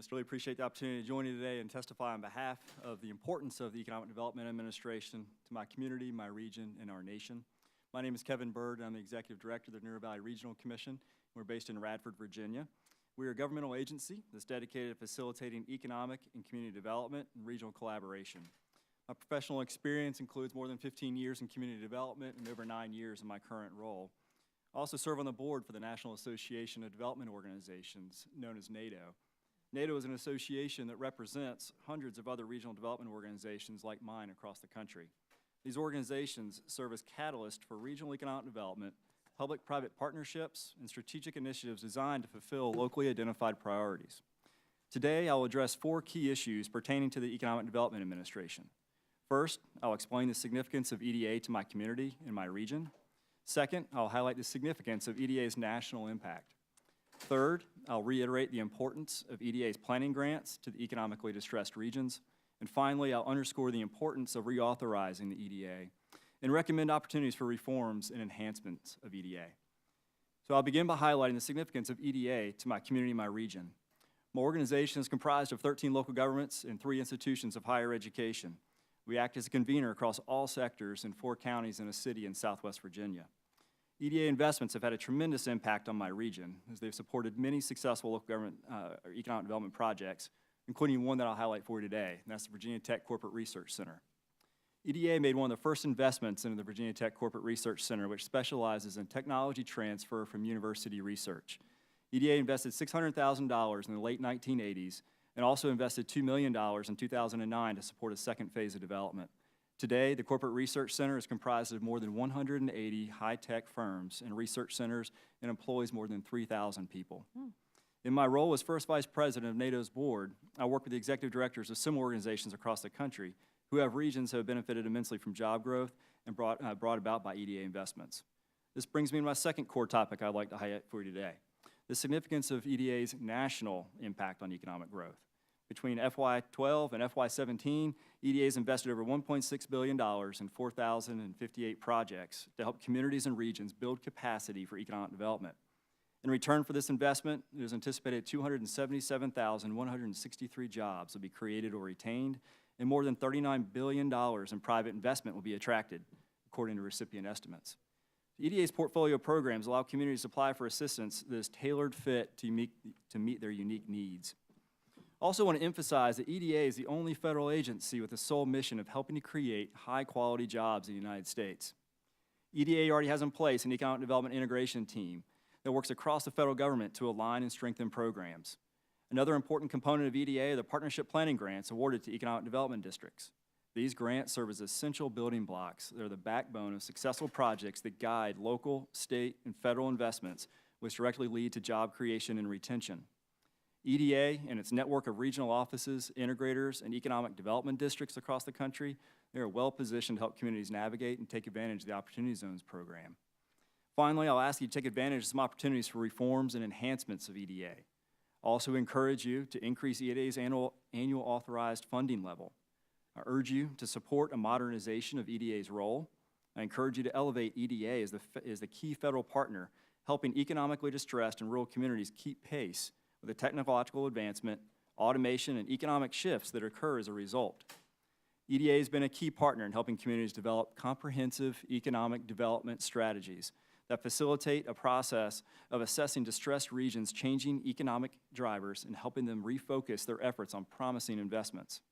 Mr. Lee, appreciate the opportunity to join you today and testify on behalf of the importance of the Economic Development Administration to my community, my region, and our nation. My name is Kevin Byrd, and I'm the Executive Director of the Neuer Valley Regional Commission. We're based in Radford, Virginia. We are a governmental agency that's dedicated to facilitating economic and community development and regional collaboration. My professional experience includes more than 15 years in community development and over 9 years in my current role. I also serve on the board for the National Association of Development Organizations, known as NATO. NATO is an association that represents hundreds of other regional development organizations like mine across the country. These organizations serve as catalysts for regional economic development, public-private partnerships, and strategic initiatives designed to fulfill locally identified priorities. Today, I'll address 4 key issues pertaining to the Economic Development Administration. First, I'll explain the significance of EDA to my community and my region. Second, I'll highlight the significance of EDA's national impact. Third, I'll reiterate the importance of EDA's planning grants to the economically distressed regions. And finally, I'll underscore the importance of reauthorizing the EDA and recommend opportunities for reforms and enhancements of EDA. So I'll begin by highlighting the significance of EDA to my community and my region. My organization is comprised of 13 local governments and 3 institutions of higher education. We act as a convener across all sectors in 4 counties and a city in Southwest Virginia. EDA investments have had a tremendous impact on my region as they've supported many successful local government or economic development projects, including one that I'll highlight for you today, and that's the Virginia Tech Corporate Research Center. EDA made one of the first investments into the Virginia Tech Corporate Research Center, which specializes in technology transfer from university research. EDA invested $600,000 in the late 1980s and also invested $2 million in 2009 to support a second phase of development. Today, the Corporate Research Center is comprised of more than 180 high-tech firms and research centers and employs more than 3,000 people. In my role as first vice president of NATO's board, I work with the executive directors of similar organizations across the country who have regions that have benefited immensely from job growth and brought about by EDA investments. This brings me to my second core topic I'd like to highlight for you today, the significance of EDA's national impact on economic growth. Between FY12 and FY17, EDA has invested over $1.6 billion in 4,058 projects to help communities and regions build capacity for economic development. In return for this investment, it is anticipated 277,163 jobs will be created or retained, and more than $39 billion in private investment will be attracted, according to recipient estimates. EDA's portfolio programs allow communities to apply for assistance that is tailored fit to meet their unique needs. I also want to emphasize that EDA is the only federal agency with the sole mission of helping to create high-quality jobs in the United States. EDA already has in place an economic development integration team that works across the federal government to align and strengthen programs. Another important component of EDA are the partnership planning grants awarded to economic development districts. These grants serve as essential building blocks. They're the backbone of successful projects that guide local, state, and federal investments, which directly lead to job creation and retention. EDA and its network of regional offices, integrators, and economic development districts across the country, they are well positioned to help communities navigate and take advantage of the Opportunity Zones program. Finally, I'll ask you to take advantage of some opportunities for reforms and enhancements of EDA. I also encourage you to increase EDA's annual authorized funding level. I urge you to support a modernization of EDA's role. I encourage you to elevate EDA as the key federal partner, helping economically distressed and rural communities keep pace with the technological advancement, automation, and economic shifts that occur as a result. EDA has been a key partner in helping communities develop comprehensive economic development strategies that facilitate a process of assessing distressed regions' changing economic drivers and helping them refocus their efforts on promising investments.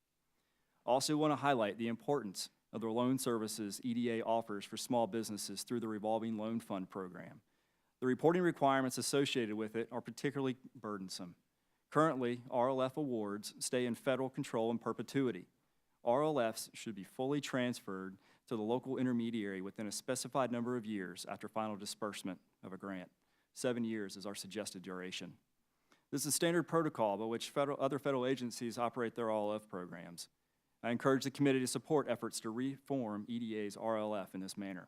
I also want to highlight the importance of the loan services EDA offers for small businesses through the Revolving Loan Fund program. The reporting requirements associated with it are particularly burdensome. Currently, RLF awards stay in federal control in perpetuity. RLFs should be fully transferred to the local intermediary within a specified number of years after final disbursement of a grant. 7 years is our suggested duration. This is standard protocol by which other federal agencies operate their RLF programs. I encourage the committee to support efforts to reform EDA's RLF in this manner.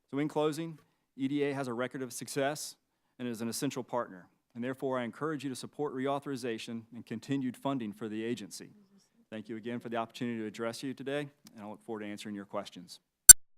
So in closing, EDA has a record of success and is an essential partner, and therefore I encourage you to support reauthorization and continued funding for the agency. Thank you again for the opportunity to address you today, and I look forward to answering your questions.